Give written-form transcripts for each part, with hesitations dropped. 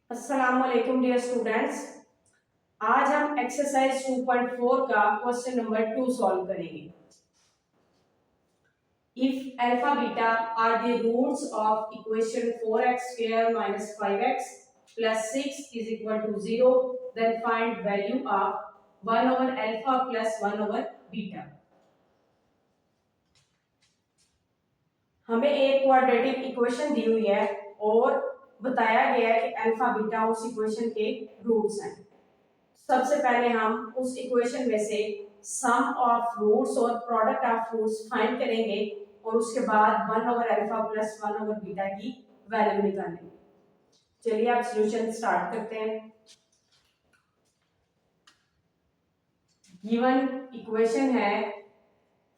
अस्सलाम वालेकुम dear students. आज हम एक्सरसाइज 2.4 का क्वेश्चन नंबर 2 सॉल्व करेंगे। If alpha beta are the roots of equation 4x square minus 5x plus 6 is equal to 0, then find value of 1 over alpha plus 1 over beta। हमें एक quadratic equation दी हुई है और बताया गया है कि अल्फा बीटा उस इक्वेशन के रूट्स हैं। सबसे पहले हम उस इक्वेशन में से सम ऑफ रूट्स और प्रोडक्ट ऑफ रूट्स फाइंड करेंगे और उसके बाद 1 over alpha plus 1 over beta की वैल्यू निकालेंगे। चलिए आप सॉल्यूशन स्टार्ट करते हैं। गिवन इक्वेशन है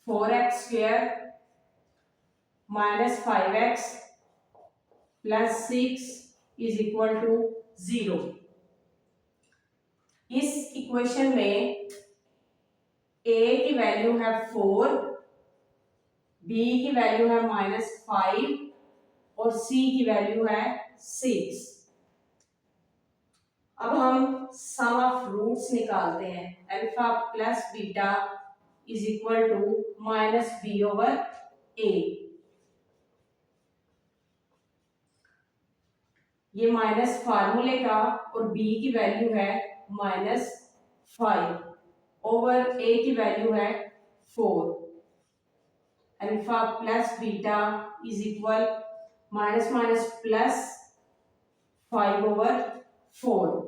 4x square minus 5x plus 6 is equal to 0। इस इक्वेशन में a की वैल्यू है 4, b की वैल्यू है -5 और c की वैल्यू है 6। अब हम सम ऑफ रूट्स निकालते हैं। Alpha plus beta is equal to minus B over a. ये माइनस फार्मूले का और b की वैल्यू है -5 ओवर a की वैल्यू है 4। Alpha plus beta is equal minus minus plus 5 over 4।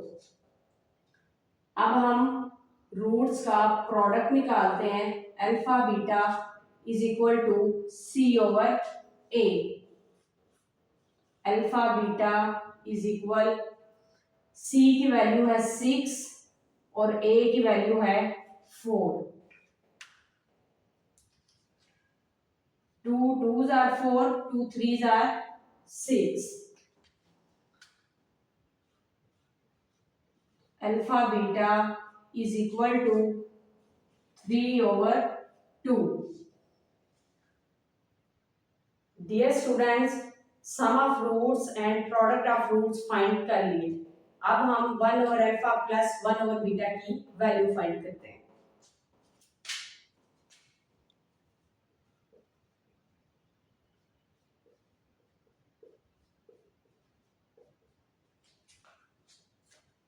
अब हम रूट्स का प्रोडक्ट निकालते हैं। Alpha beta is equal to C over A. Alpha beta is equal सी की वैल्यू है 6 और ए की वैल्यू है 4। 2 2s are 4, 2 3s are 6। Alpha beta is equal to 3 over 2। Dear students, sum of roots and product of roots find कर लिए। अब हम 1 over alpha plus 1 over beta की वैल्यू फाइंड करते हैं।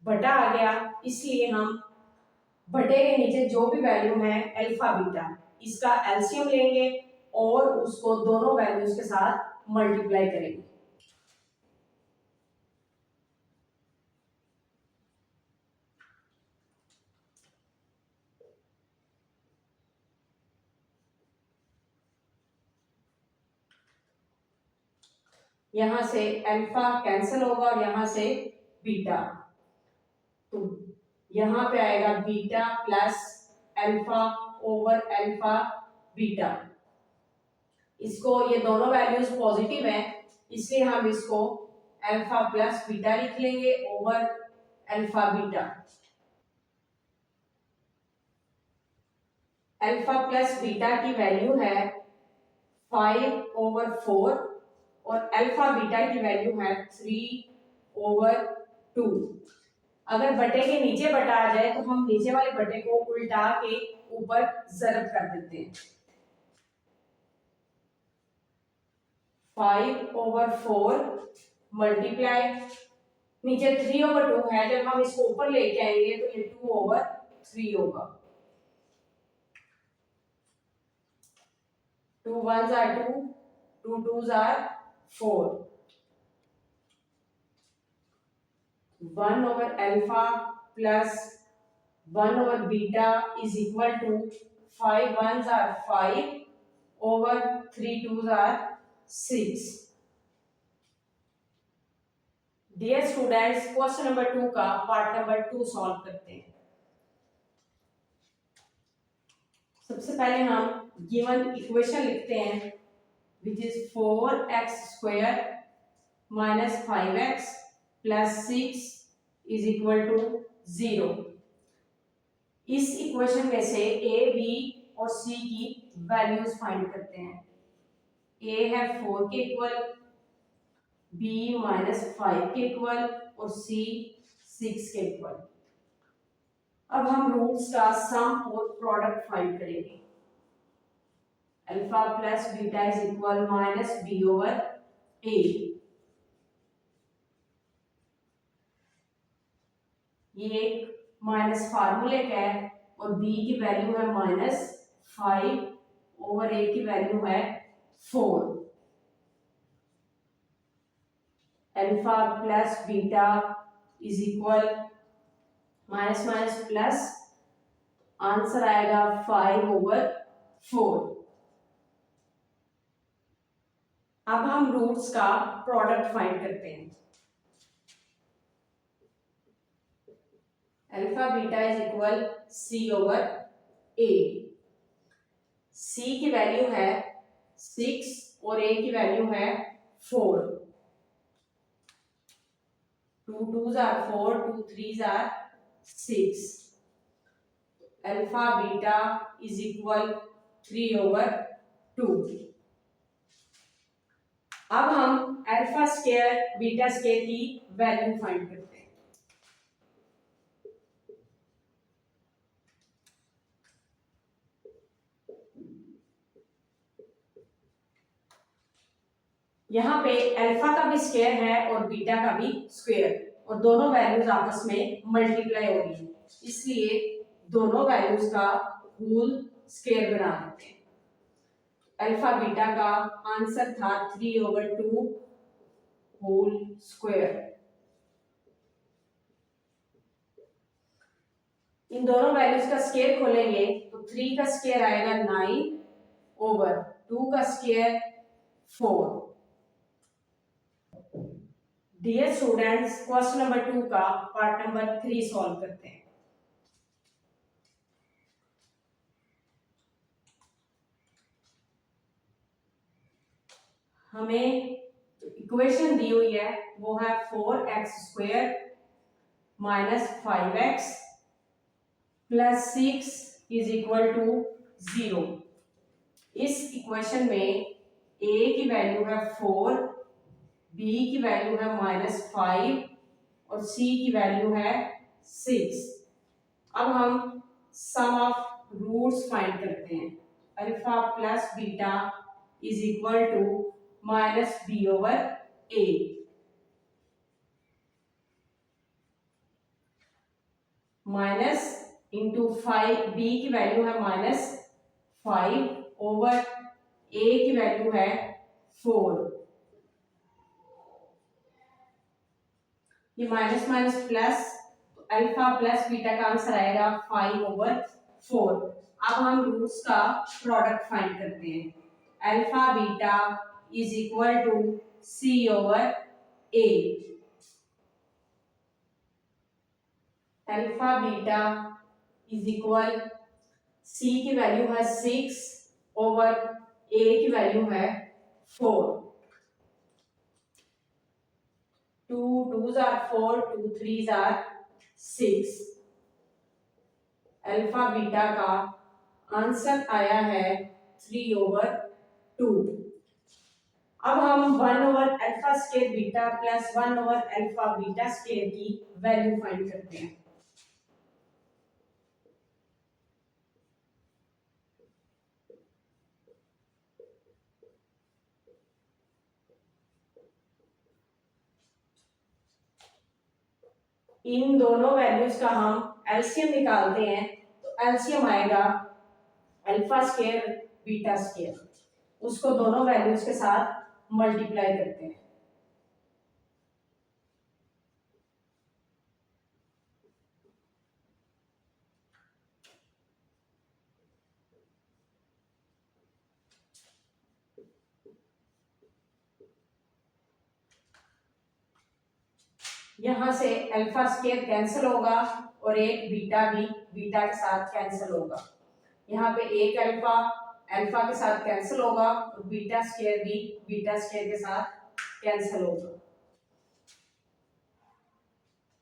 बटा आ गया, इसलिए हम बटे के नीचे जो भी वैल्यू है अल्फा बीटा, इसका एलसीएम लेंगे और उसको दोनों वैल्यूज के साथ मल्टीप्लाई करेंगे। यहां से अल्फा कैंसिल होगा और यहां से बीटा, तो यहां पे आएगा beta plus alpha over alpha beta. इसको ये दोनों वैल्यूज पॉजिटिव है, इसलिए हम इसको अल्फा प्लस बीटा लिख लेंगे over alpha beta. Alpha plus beta की वैल्यू है 5 ओवर 4 और अल्फा बीटा की वैल्यू है 3 ओवर 2। अगर बटे के नीचे बटा आ जाए तो हम नीचे वाले बटे को उल्टा के ऊपर ज़रब कर देते हैं। 5 ओवर 4 मल्टीप्लाई, नीचे 3 ओवर 2 है, जब हम इसको ऊपर लेके आएंगे तो ये 2 ओवर 3 होगा। 2 1s are 2, 2 2s are 4। 1 over alpha plus 1 over beta is equal to 5 1s are 5 over 3 2s are 6। Dear students, question number 2 का पार्ट नंबर 2 सॉल्व करते हैं। सबसे पहले हम गिवन इक्वेशन लिखते हैं which is 4x square minus 5x plus 6 is equal to 0। इस equation में से a, b और c की वैल्यूज फाइंड करते हैं। a है 4 के इक्वल, b -5 के इक्वल और सी 6 के इक्वल। अब हम रूट्स का सम और प्रोडक्ट फाइंड करेंगे। Alpha plus beta is equal minus B over a. ये एक माइनस फार्मूले का है और बी की वैल्यू है -5 ओवर ए की वैल्यू है 4। Alpha plus beta is equal minus minus plus, answer आएगा 5 ओवर 4। अब हम रूट्स का प्रोडक्ट फाइंड करते हैं। Alpha beta is equal C over A. C की वैल्यू है 6 और ए की वैल्यू है 4। 2 2s are 4, 2 3s are 6। Alpha beta is equal 3 over 2। अब हम अल्फा स्क्वायर बीटा स्क्वायर की वैल्यू फाइंड करते हैं। यहाँ पे अल्फा का भी स्क्वायर है और बीटा का भी स्क्वायर, और दोनों वैल्यूज आपस में मल्टीप्लाई हो रही है, इसलिए दोनों वैल्यूज का होल स्क्वायर बना देते हैं। अल्फा बीटा का आंसर था 3 ओवर 2 होल स्क्वायर। इन दोनों वैल्यूज का स्क्वायर खोलेंगे तो 3 का स्क्वायर आएगा 9 ओवर 2 का square 4। Dear students, question number 2 का पार्ट नंबर 3 सॉल्व करते हैं। हमें इक्वेशन दी हुई है वो है 4x² minus 5x plus 6 is equal to 0। इस इक्वेशन में a की वैल्यू है 4, b की वैल्यू है -5 और c की वैल्यू है 6। अब हम सम ऑफ रूट्स फाइंड करते हैं। Alpha plus beta is equal to minus B over A. Minus into 5, B की वैल्यू है -5 ओवर ए की वैल्यू है 4। ये माइनस माइनस प्लस, तो अल्फा प्लस बीटा का आंसर आएगा 5 ओवर 4। अब हम रूट्स का प्रोडक्ट फाइंड करते हैं। Alpha beta is equal to C over A. Alpha beta is equal, सी की वैल्यू है 6 ओवर ए की वैल्यू है 4। 2 2s are 4, 2 3s are 6। Alpha beta का आंसर आया है 3 ओवर 2। अब हम 1 over alpha square beta plus 1 over alpha beta square की वैल्यू फाइंड करते हैं। इन दोनों वैल्यूज का हम एलसीएम निकालते हैं, तो एलसीएम आएगा अल्फा स्क्वायर बीटा स्क्वायर, उसको दोनों वैल्यूज के साथ मल्टीप्लाई करते हैं। यहां से अल्फा स्क्वायर कैंसिल होगा और एक बीटा भी बीटा के साथ कैंसिल होगा। यहाँ पे एक अल्फा अल्फा के साथ कैंसिल होगा और बीटा स्क्वायर भी बीटा स्क्वायर के साथ कैंसिल होगा।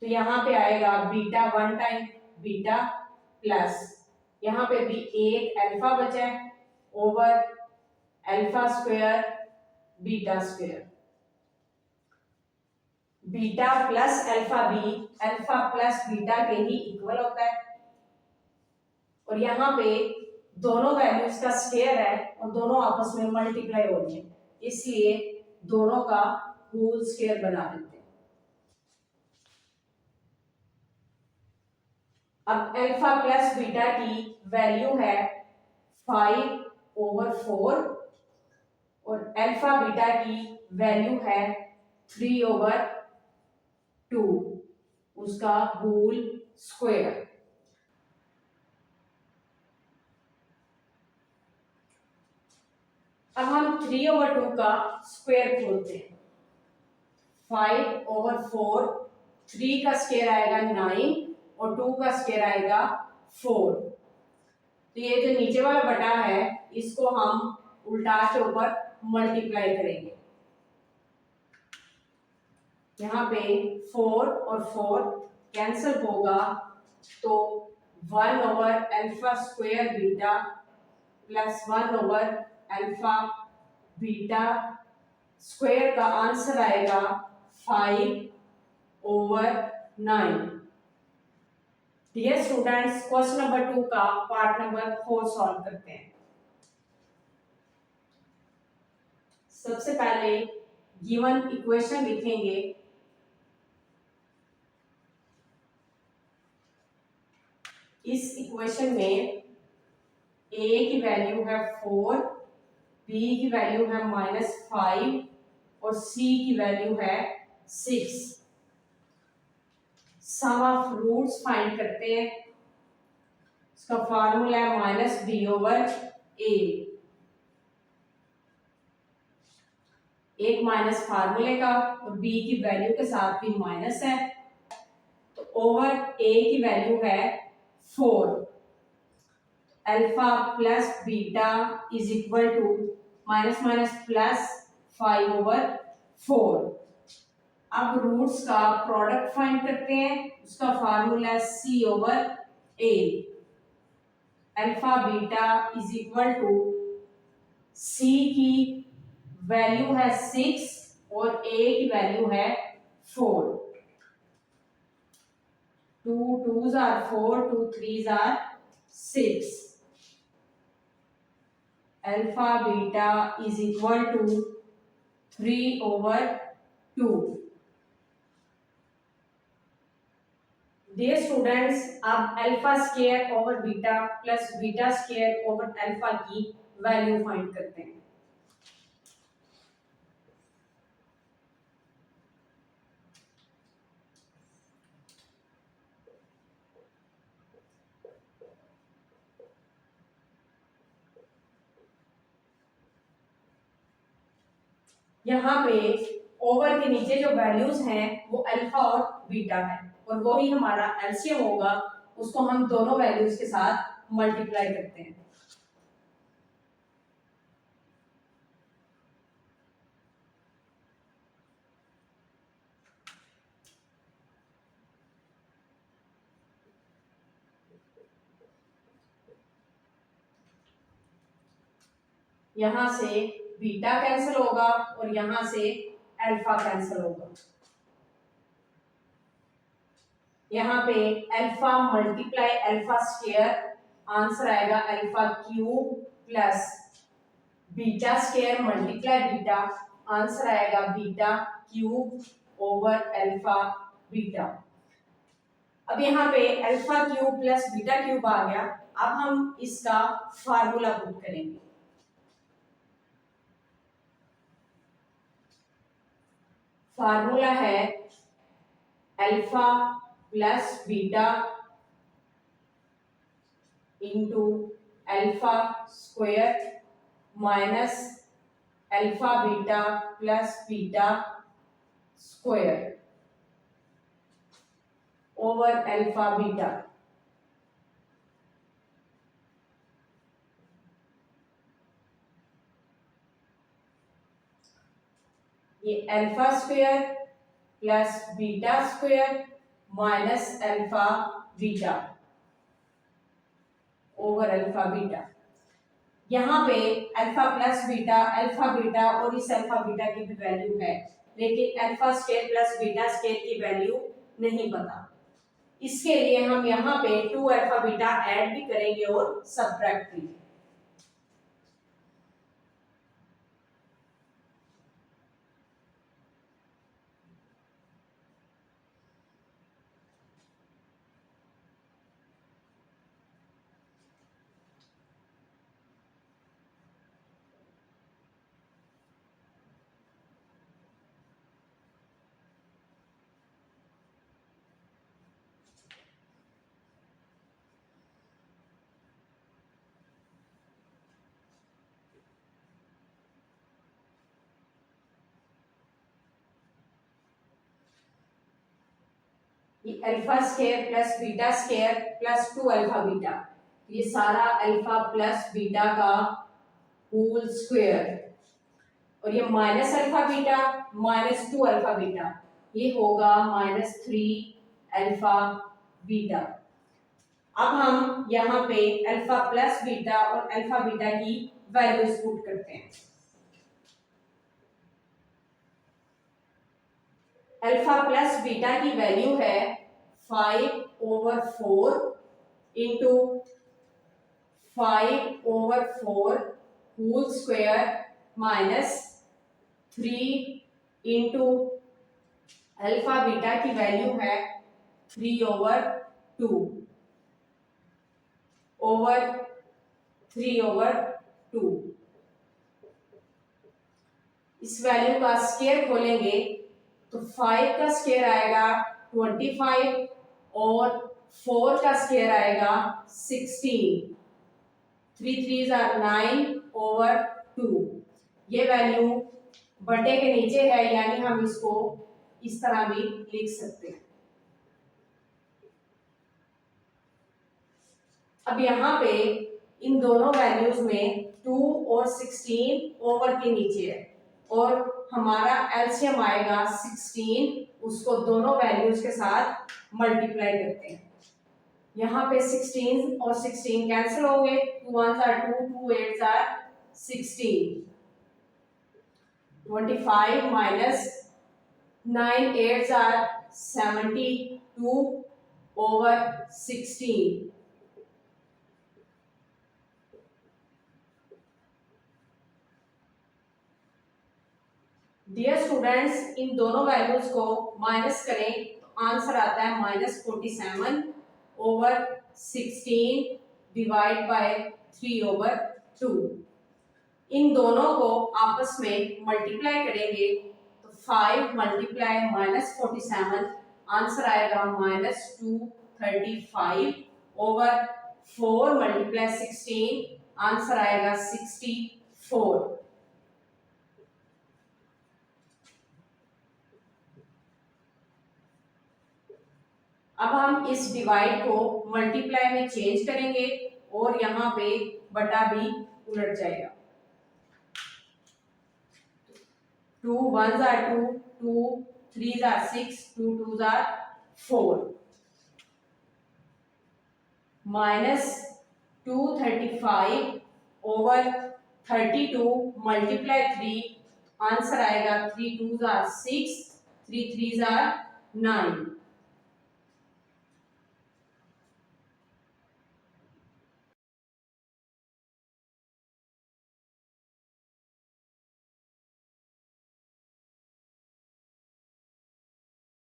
तो यहाँ पे आएगा बीटा 1 टाइम बीटा प्लस, यहाँ पे भी एक अल्फा बचा है over alpha square beta square. Beta plus alpha B alpha plus beta के ही इक्वल होता है, और यहाँ पे दोनों वैल्यूज का स्क्वायर है और दोनों आपस में मल्टीप्लाई हो रही है, इसलिए दोनों का होल स्क्वायर बना देते हैं। अब अल्फा प्लस बीटा की वैल्यू है 5/4 और अल्फा बीटा की वैल्यू है 3/2, उसका होल स्क्वायर। अब हम 3/2 का स्क्वायर खोलते हैं। 5/4, 3 का स्क्वायर आएगा 9 और 2 का स्क्वायर आएगा 4। तो ये जो नीचे वाला बटा है इसको हम उल्टा के ऊपर मल्टीप्लाई करेंगे। यहाँ पे 4 और 4 कैंसिल होगा, तो 1/अल्फा स्क्वायर बीटा प्लस 1/अल्फा बीटा स्क्वायर का आंसर आएगा 5/9। डियर स्टूडेंट्स, क्वेश्चन नंबर 2 का पार्ट नंबर 4 सॉल्व करते हैं। सबसे पहले गिवन इक्वेशन लिखेंगे। इस इक्वेशन में a की वैल्यू है 4, b की वैल्यू है -5 और c की वैल्यू है 6। सम ऑफ रूट्स फाइंड करते हैं। इसका फार्मूला है -b/a। एक माइनस फार्मूले का और b की वैल्यू के साथ भी माइनस है, तो ओवर a की वैल्यू है 4। Alpha plus beta is equal to minus minus plus 5/4। अब रूट्स का प्रोडक्ट फाइंड करते हैं। उसका फार्मूला है c/a। Alpha beta is equal to c की वैल्यू है 6 और a की वैल्यू है 4। 2 2s are 4, 2 3s are 6। Alpha beta is equal to 3/2। Dear students, अब alpha square over beta plus beta square over alpha की value find करते हैं। यहाँ पे ओवर के नीचे जो वैल्यूज हैं वो अल्फा और बीटा है और वो ही हमारा एलसीएम होगा। उसको हम दोनों वैल्यूज के साथ मल्टीप्लाई करते हैं। यहाँ से बीटा कैंसिल होगा और यहाँ से अल्फा कैंसिल होगा। यहाँ पे alpha multiply alpha square, answer आएगा alpha cube plus beta square multiply beta, answer आएगा beta cube over alpha beta. अब यहाँ पे alpha cube plus beta cube आ गया। अब हम इसका फार्मूला पुट करेंगे। फार्मूला है alpha plus beta into alpha square minus alpha beta plus beta square over alpha beta. ये alpha square plus beta square minus alpha beta over alpha beta. यहाँ पे alpha plus beta, alpha beta और इस alpha beta की भी value है, लेकिन alpha square plus beta square की वैल्यू नहीं पता। इसके लिए हम यहाँ पे 2 अल्फा बीटा ऐड भी करेंगे और सबट्रैक्ट भी। ये alpha square plus beta square plus 2 alpha beta, ये सारा अल्फा प्लस बीटा का होल स्क्वायर, और ये minus alpha beta minus 2 alpha beta, ये होगा -3 अल्फा बीटा। अब हम यहाँ पे अल्फा प्लस बीटा और अल्फा बीटा की वैल्यूज पुट करते हैं। अल्फा प्लस बीटा की वैल्यू है 5/4 into 5/4 whole square minus 3 into alpha beta की वैल्यू है 3/2 ओवर 3/2। इस वैल्यू का स्क्वायर खोलेंगे तो 5 का स्क्वायर आएगा 25 और 4 का स्क्वायर आएगा 16। 3 3s are 9/2। ये वैल्यू बटे के नीचे है, यानी हम इसको इस तरह भी लिख सकते हैं। अब यहाँ पे इन दोनों वैल्यूज में 2 और 16 ओवर के नीचे है, और हमारा एलसीएम आएगा 16, उसको दोनों वैल्यूज के साथ मल्टीप्लाई करते हैं। यहाँ पे 16 और 16 कैंसिल हो गए, 2 1s are 2, 2 8s are 16, 25 minus 9 8s are 72 over 16। Dear students, इन दोनों वैल्यूज को माइनस करें तो आंसर आता है -47 ओवर 16 डिवाइड बाय 3/2। इन दोनों को आपस में मल्टीप्लाई करेंगे तो 5 मल्टीप्लाई -47, आंसर आएगा -235 ओवर 4 मल्टीप्लाई 16, आंसर आएगा 64। अब हम इस डिवाइड को मल्टीप्लाई में चेंज करेंगे और यहाँ पे बटा भी उलट जाएगा। 2 1s are 2, 2 3s are 6, 2 2s are 4, minus 235 over 32 multiply 3, answer आएगा 3 2s are 6, 3 3s are 9।